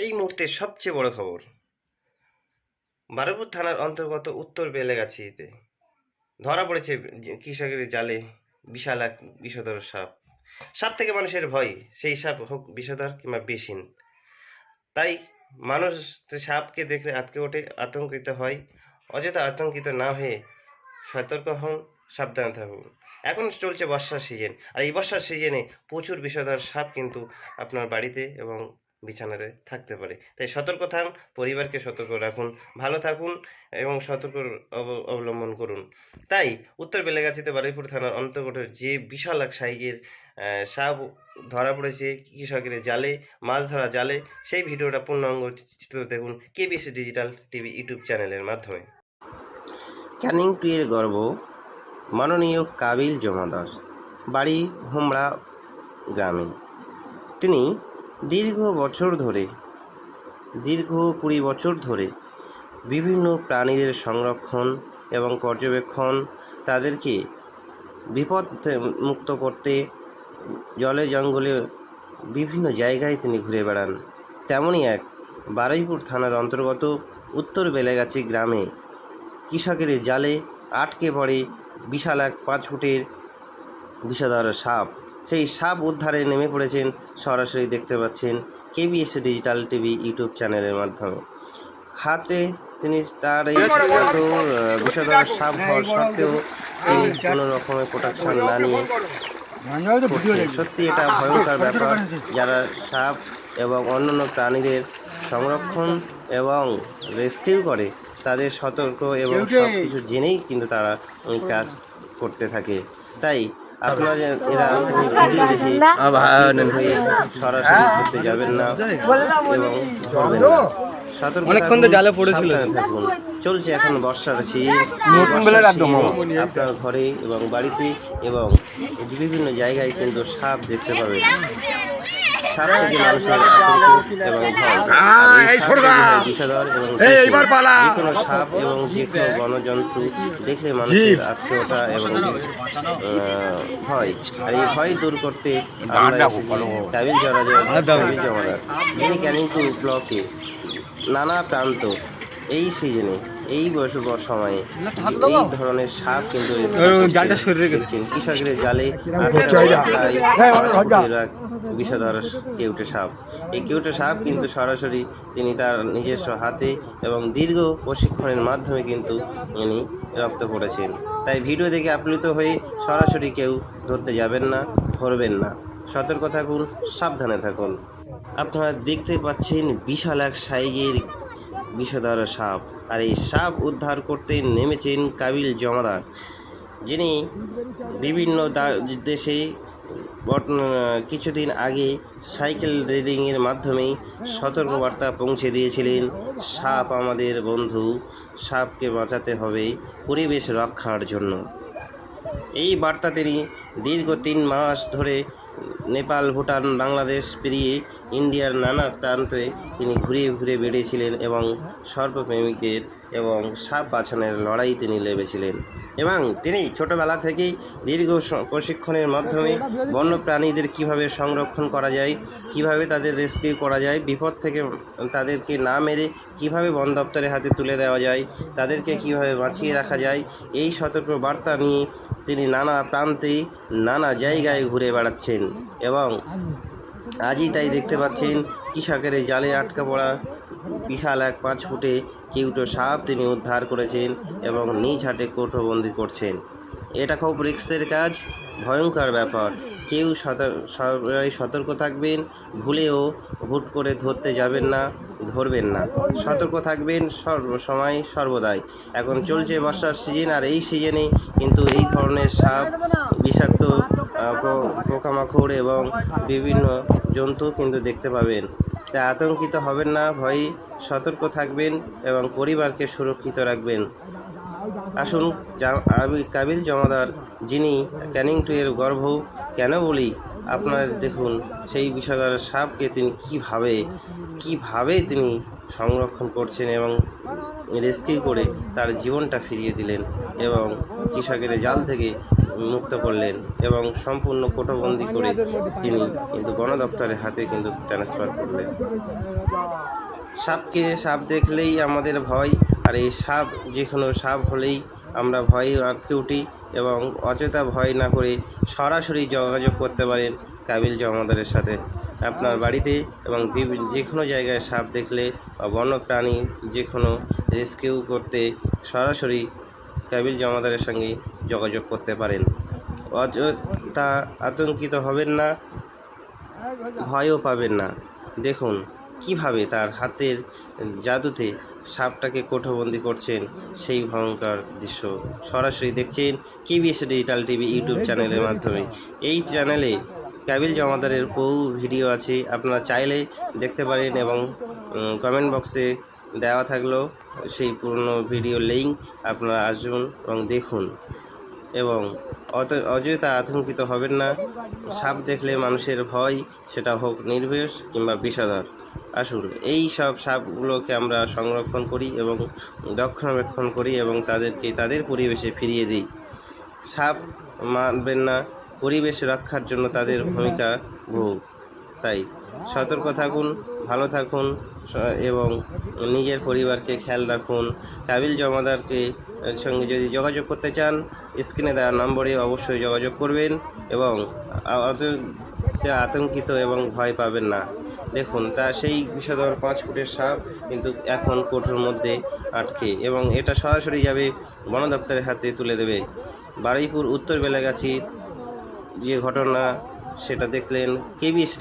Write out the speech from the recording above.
এই মুহূর্তের সবচেয়ে বড় খবর, বারুইপুর থানার অন্তর্গত উত্তর বেলেগাছিতে ধরা পড়েছে কৃষকের জালে বিশাল এক বিষধর সাপ। সাপ থেকে মানুষের ভয়, সেই সাপ হোক বিষধর কিংবা বিষহীন। তাই মানুষ সাপকে দেখলে আঁতকে ওঠে, আতঙ্কিত হয়। অযথা আতঙ্কিত না হয়ে সতর্ক হন, সাবধানে থাকুন। এখন চলছে বর্ষার সিজন, আর এই বর্ষার সিজনে প্রচুর বিষধর সাপ কিন্তু আপনার বাড়িতে এবং বিছানাতে থাকতে পারে। তাই সতর্ক থাকুন, পরিবারকে সতর্ক রাখুন, ভালো থাকুন এবং সতর্ক অবলম্বন করুন। তাই উত্তর বেলেগাছিতে বারুইপুর থানার অন্তর্গত যে বিশাল এক সাইজের সাপ ধরা পড়েছে কৃষকের জালে, মাছ ধরা জালে, সেই ভিডিওটা পূর্ণাঙ্গ চিত্র দেখুন কেবিসি ডিজিটাল টিভি ইউটিউব চ্যানেলের মাধ্যমে। ক্যানিং টুয়ের গর্ব মাননীয় কাবিল জমাদার, বাড়ি হোমড়া গ্রামে। তিনি দীর্ঘ 20 বছর ধরে বিভিন্ন প্রাণীদের সংরক্ষণ এবং পর্যবেক্ষণ, তাদেরকে বিপদ মুক্ত করতে জলে জঙ্গলে বিভিন্ন জায়গায় তিনি ঘুরে বেড়ান। তেমনই এক বারুইপুর থানার অন্তর্গত উত্তর বেলেগাছি গ্রামে কৃষকের জালে আটকে পড়ে বিশাল এক 5 ফুটের বিষধর সাপ। সেই সাপ উদ্ধারে নেমে পড়েছেন, সরাসরি দেখতে পাচ্ছেন কেবিএস ডিজিটাল টিভি ইউটিউব চ্যানেলের মাধ্যমে। হাতে তিনি তার এই বিষধর সাপ হওয়ার সত্ত্বেও তিনি কোনো রকমের প্রোটেকশন না নিয়ে করছে। সত্যি এটা ভয়ঙ্কর ব্যাপার। যারা সাপ এবং অন্যান্য প্রাণীদের সংরক্ষণ এবং রেস্কিউ করে, তাদের সতর্ক এবং সব কিছু জেনেই কিন্তু তারা কাজ করতে থাকে। তাই আপনারা এরা ভিডিও দেখে সরাসরি ধরতে যাবেন না এবং ধরবেন না। থাকুন। চলছে এখন বর্ষার আপনার ঘরে এবং বাড়িতে এবং বিভিন্ন জায়গায় কিন্তু সাপ দেখতে পাবেন। সাপ থেকে মানুষের আতঙ্ক এবং বিষধর এবং যে কোনো সাপ এবং যে কোনো বনজন্তু দেখলে মানুষের আতঙ্ক ওঠা এবং ভয়, আর এই ভয় দূর করতে আমরা কাবিল জমাদার, যিনি ক্যানিং টু ব্লকে নানা প্রান্ত এই সিজনে এই সময়ে এই ধরনের সাপ কিন্তু কৃষকের জালে বিষধর কেউটে সাপ। এই কেউটে সাপ কিন্তু সরাসরি তিনি তার নিজস্ব হাতে এবং দীর্ঘ প্রশিক্ষণের মাধ্যমে কিন্তু ইনি রপ্ত করেছেন। তাই ভিডিও দেখে আপ্লুত হয়ে সরাসরি কেউ ধরতে যাবেন না, ধরবেন না। সতর্ক থাকুন, সাবধানে থাকুন। আপনারা দেখতে পাচ্ছেন বিশাল এক সাইজের বিষধর সাপ, আর এই সাপ উদ্ধার করতে নেমেছেন কাবিল জমাদার, যিনি বিভিন্ন দেশে কিছুদিন আগে সাইকেল রেডিংয়ের মাধ্যমে সতর্কবার্তা পৌঁছে দিয়েছিলেন। সাপ আমাদের বন্ধু, সাপকে বাঁচাতে হবে পরিবেশ রক্ষার জন্য। এই বার্তা তিনি দীর্ঘ 3 মাস ধরে নেপাল, ভুটান, বাংলাদেশ পেরিয়ে ইন্ডিয়ার নানা প্রান্তে তিনি ঘুরে ঘুরে বেড়িয়েছিলেন এবং সর্পপ্রেমিকদের এবং সাপ বাছানোর লড়াই তিনি লেগেছিলেন। এবং তিনি ছোটোবেলা থেকেই দীর্ঘ প্রশিক্ষণের মাধ্যমে বন্য প্রাণীদের কীভাবে সংরক্ষণ করা যায়, কিভাবে তাদের রেস্কিউ করা যায়, বিপদ থেকে তাদেরকে না মেরে কিভাবে বন দপ্তরের হাতে তুলে দেওয়া যায়, তাদেরকে কিভাবে বাঁচিয়ে রাখা যায়, এই সতর্ক বার্তা নিয়ে তিনি নানা প্রান্তে নানা জায়গায় ঘুরে বেড়াচ্ছেন। এবং আজই তাই দেখতে পাচ্ছেন কৃষকের জালে আটকা পড়া বিশাল এক 5 ফুটে কেউটো সাপ তিনি উদ্ধার করেছেন এবং নিজ হাতে কৌটোবন্দি করছেন। এটা খুব রিস্কের কাজ, ভয়ঙ্কর ব্যাপার। কেউ সবাই সতর্ক থাকবেন, ভুলেও হুট করে ধরতে যাবেন না, ধরবেন না। সতর্ক থাকবেন সর্বসময় সর্বদাই। এখন চলছে বর্ষার সিজন, আর এই সিজনে কিন্তু এই ধরনের সাপ, বিষাক্ত পোকামাকড় এবং বিভিন্ন জন্তু কিন্তু দেখতে পাবেন। তাই আতঙ্কিত হবেন না, ভয়ে সতর্ক থাকবেন এবং পরিবারকে সুরক্ষিত রাখবেন। আসুন, আমি কাবিল জমাদার, যিনি ক্যানিং টু এর গর্ব কেন বলি, আপনারা দেখুন সেই বিষধর সাপকে তিনি কিভাবে তিনি সংরক্ষণ করছেন এবং রেস্কিউ করে তার জীবনটা ফিরিয়ে দিলেন এবং কৃষকের জাল থেকে মুক্ত করলেন এবং সম্পূর্ণ কোটোবন্দি করে তিনি কিন্তু বন দপ্তরের হাতে কিন্তু ট্রান্সফার করলেন। সাপ দেখলেই আমাদের ভয়, আর এই সাপ যে কোনো সাপ হলেই আমরা ভয়ে আঁতকে উঠি এবং অযথা ভয় না করে সরাসরি যোগাযোগ করতে পারেন কাবিল জমাদারের সাথে। আপনার বাড়িতে এবং যে কোনো জায়গায় সাপ দেখলে বা বন্যপ্রাণী যে কোনো রেস্কিউ করতে সরাসরি কাবিল জমাদারের সঙ্গে যোগাযোগ করতে পারেন। অযথা আতঙ্কিত হবেন না, ভয়ও পাবেন না। দেখুন কিভাবে তার হাতের জাদুতে সাপটাকে কোঠবন্দি করছেন, সেই ভয়ঙ্কর দৃশ্য সরাসরি দেখছেন কেবিএস ডিজিটাল টিভি ইউটিউব চ্যানেলের মাধ্যমে। এই চ্যানেলে কাবিল জমাদারের বহু ভিডিও আছে, আপনারা চাইলে দেখতে পারেন এবং কমেন্ট বক্সে দেওয়া থাকলো সেই পুরনো ভিডিও লিঙ্ক, আপনারা আসুন এবং দেখুন এবং অযথা আতঙ্কিত হবেন না। সাপ দেখলে মানুষের ভয়, সেটা হোক নির্ভীষ কিংবা বিষধর। আসুন এই সব সাপগুলোকে আমরা সংরক্ষণ করি এবং রক্ষণাবেক্ষণ করি এবং তাদেরকে তাদের পরিবেশে ফিরিয়ে দিই। সাপ মারবেন না, পরিবেশ রক্ষার জন্য তাদের ভূমিকা বহু। তাই সতর্ক থাকুন, ভালো থাকুন এবং নিজের পরিবারকে খেয়াল রাখুন। কাবিল জমাদারকে সঙ্গে যদি যোগাযোগ করতে চান, স্ক্রিনে দেওয়া নম্বরে অবশ্যই যোগাযোগ করবেন এবং আতঙ্কিত এবং ভয় পাবেন না। দেখুন তা সেই বিষধর 5 ফুটের সাপ কিন্তু এখন কোঠোর মধ্যে আটকে এবং এটা সরাসরি যাবে বন দপ্তরের হাতে তুলে দেবে। বারুইপুর উত্তর বেলাগাছির যে ঘটনা সেটা দেখলেন কেবিএস